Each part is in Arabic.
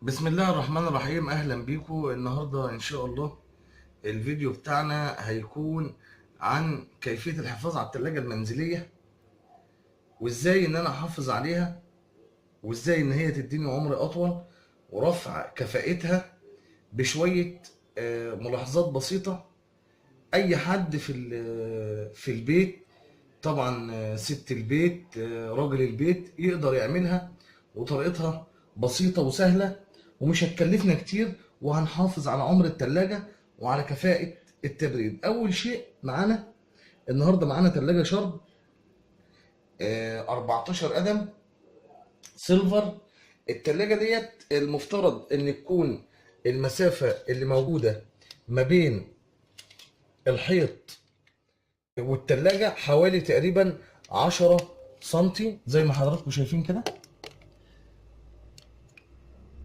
بسم الله الرحمن الرحيم. اهلا بيكم النهارده ان شاء الله. الفيديو بتاعنا هيكون عن كيفية الحفاظ على التلاجة المنزلية، وازاي ان انا احافظ عليها، وازاي ان هي تديني عمر اطول، ورفع كفاءتها بشوية ملاحظات بسيطة. اي حد في البيت طبعا، ست البيت، راجل البيت يقدر يعملها، وطريقتها بسيطة وسهلة، ومش هتكلفنا كتير، وهنحافظ على عمر التلاجة وعلى كفاءة التبريد. أول شيء معانا النهاردة، معانا تلاجة شرب 14 قدم سيلفر. التلاجة ديت المفترض إن تكون المسافة اللي موجودة ما بين الحيط والتلاجة حوالي تقريبا 10 سنتي زي ما حضراتكم شايفين كده.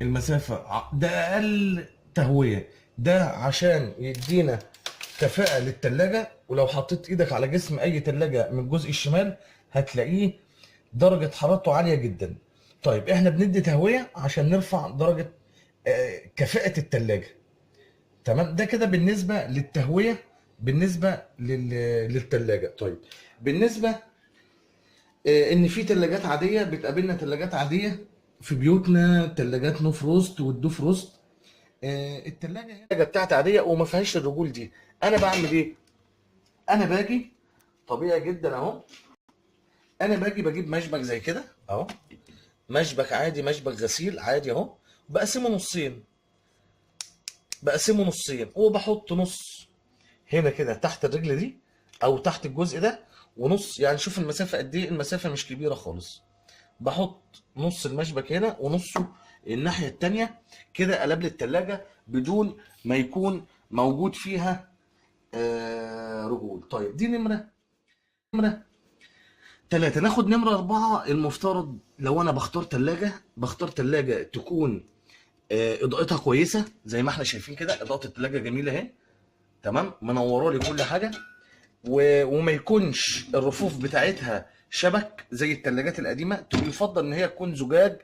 المسافة ده أقل تهوية، ده عشان يدينا كفاءة للتلاجة. ولو حطيت ايدك على جسم اي تلاجة من الجزء الشمال هتلاقيه درجة حرارته عالية جدا. طيب احنا بندي تهوية عشان نرفع درجة كفاءة التلاجة. تمام، ده كده بالنسبة للتهوية، بالنسبة للتلاجة. طيب بالنسبة ان في تلاجات عاديه، بتقابلنا تلاجات عاديه في بيوتنا، تلاجات نو فروست والدو فروست. التلاجه هي التلاجه بتاعتي عاديه وما فيهاش الرجول دي. انا بعمل ايه؟ انا باجي طبيعي جدا اهو، انا باجي بجيب مشبك زي كده اهو، مشبك عادي، مشبك غسيل عادي اهو، بقسمه نصين، وبحط نص هنا كده تحت الرجل دي، او تحت الجزء ده، ونص يعني شوف المسافه قد ايه، المسافه مش كبيره خالص. بحط نص المشبك هنا ونصه الناحية التانية، كده قلب لي التلاجة بدون ما يكون موجود فيها رجول. طيب دي نمرة تلاتة. ناخد نمرة أربعة. المفترض لو أنا بختار تلاجة تكون إضاءتها كويسة زي ما احنا شايفين كده. إضاءة التلاجة جميلة أهي، تمام، منورة لي كل حاجة. وما يكونش الرفوف بتاعتها شبك زي التلاجات القديمه، يفضل ان هي تكون زجاج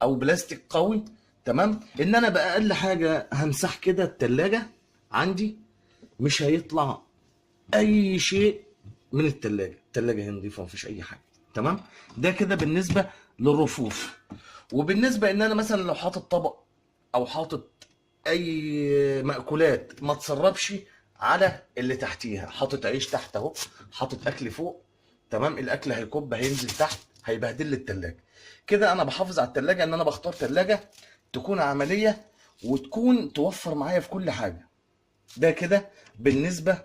او بلاستيك قوي. تمام، ان انا باقل حاجه همسح كده التلاجه عندي، مش هيطلع اي شيء من التلاجه هي نظيفه مفيش اي حاجه. تمام، ده كده بالنسبه للرفوف. وبالنسبه ان انا مثلا لو حاطط طبق او حاطط اي مأكولات ما تسربش على اللي تحتيها، حاطط عيش تحت اهو، حاطط اكل فوق، تمام، الاكل هيكب هينزل تحت هيبهدل لي التلاجة. كده انا بحافظ على التلاجة، ان انا بختار تلاجة تكون عملية وتكون توفر معايا في كل حاجة. ده كده بالنسبة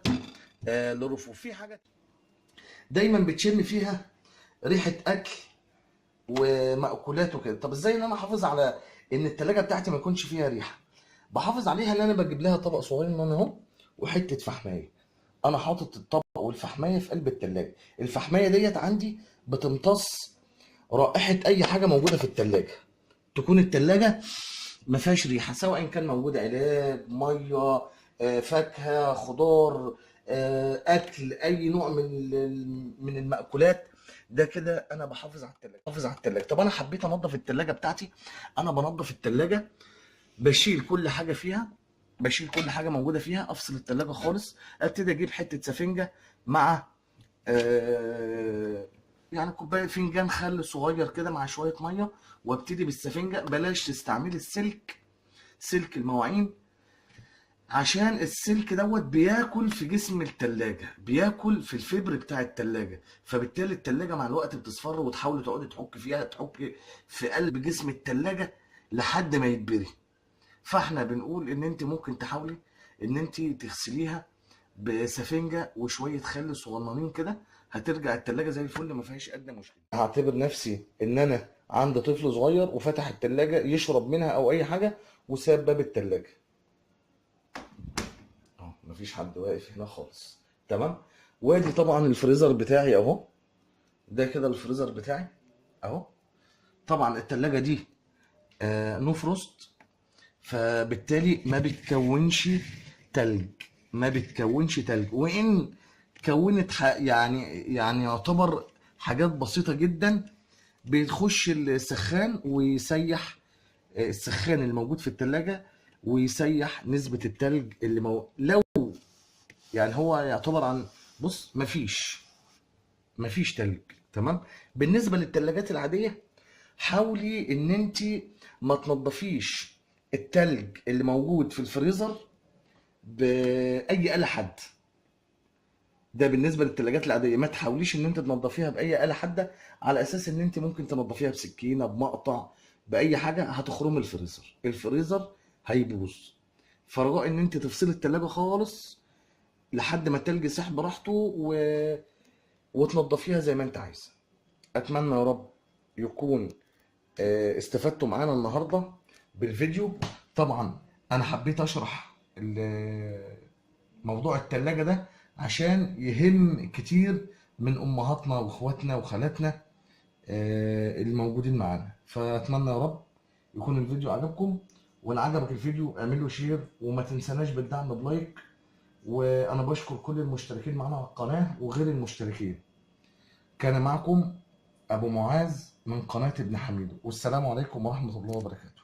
للرفوف. في حاجة دايما بتشم فيها ريحة اكل ومأكولات وكده. طب ازاي ان انا احافظ على ان التلاجة بتاعتي ما يكونش فيها ريحة؟ بحافظ عليها ان انا بجيب لها طبق صغير من اهو، وحته فحمايه. انا حاطط الطبق والفحمايه في قلب التلاجة. الفحمايه ديت عندي بتمتص رائحه اي حاجه موجوده في التلاجة، تكون التلاجة ما فيهاش ريحه، سواء كان موجود علاب، ميه، فاكهه، خضار، اكل، اي نوع من المأكولات. ده كده انا بحافظ على التلاجة. طب انا حبيت انضف التلاجة بتاعتي، انا بنضف التلاجة، بشيل كل حاجه فيها، بشيل كل حاجه موجوده فيها، افصل التلاجة خالص، ابتدي اجيب حته سفنجه مع يعني كوبايه، فنجان خل صغير كده مع شويه ميه، وابتدي بالسفنجه. بلاش تستعملي السلك، سلك المواعين، عشان السلك دوت بياكل في جسم التلاجة، بياكل في الفبر بتاع التلاجة، فبالتالي التلاجة مع الوقت بتصفر، وتحاولي تقعدي تحك فيها، تحك في قلب جسم التلاجة لحد ما يتبري. فاحنا بنقول ان انت ممكن تحاولي ان انت تغسليها بسفنجة وشوية خل صغننين كده، هترجع التلاجة زي الفل ما فيهاش ادنى مشكلة. هعتبر نفسي ان انا عندي طفل صغير وفتح التلاجة يشرب منها او اي حاجة وساب باب التلاجة اهو، مفيش حد واقف هنا خالص. تمام، وادي طبعا الفريزر بتاعي اهو، ده كده الفريزر بتاعي اهو. طبعا التلاجة دي نو فروست، فبالتالي تلج ما بتكونش تلج، وان كونت يعني يعتبر حاجات بسيطة جدا، بتخش السخان ويسيح السخان اللي موجود في التلاجة، ويسيح نسبة التلج اللي لو يعني هو يعتبر عن، بص مفيش تلج. تمام. بالنسبة للتلاجات العادية، حاولي ان انت ما تنضفيش التلج اللي موجود في الفريزر بأي آلة حادة. ده بالنسبة للتلاجات العادية، ما تحاوليش ان انت تنضفيها بأي آلة حادة، على اساس ان انت ممكن تنضفيها بسكينة، بمقطع، بأي حاجة، هتخرم الفريزر هيبوظ. فرجاء ان انت تفصلي التلاجة خالص لحد ما التلج يسيح براحته وتنضفيها زي ما انت عايزة. اتمنى يا رب يكون استفدتوا معانا النهارده بالفيديو. طبعا انا حبيت اشرح موضوع التلاجة ده عشان يهم كتير من امهاتنا واخواتنا وخالاتنا الموجودين معانا. فاتمنى يا رب يكون الفيديو عجبكم، وان عجبك الفيديو اعمل له شير، وما تنساناش بالدعم بلايك. وانا بشكر كل المشتركين معانا على القناة وغير المشتركين. كان معكم ابو معاذ من قناة ابن حميدو، والسلام عليكم ورحمة الله وبركاته.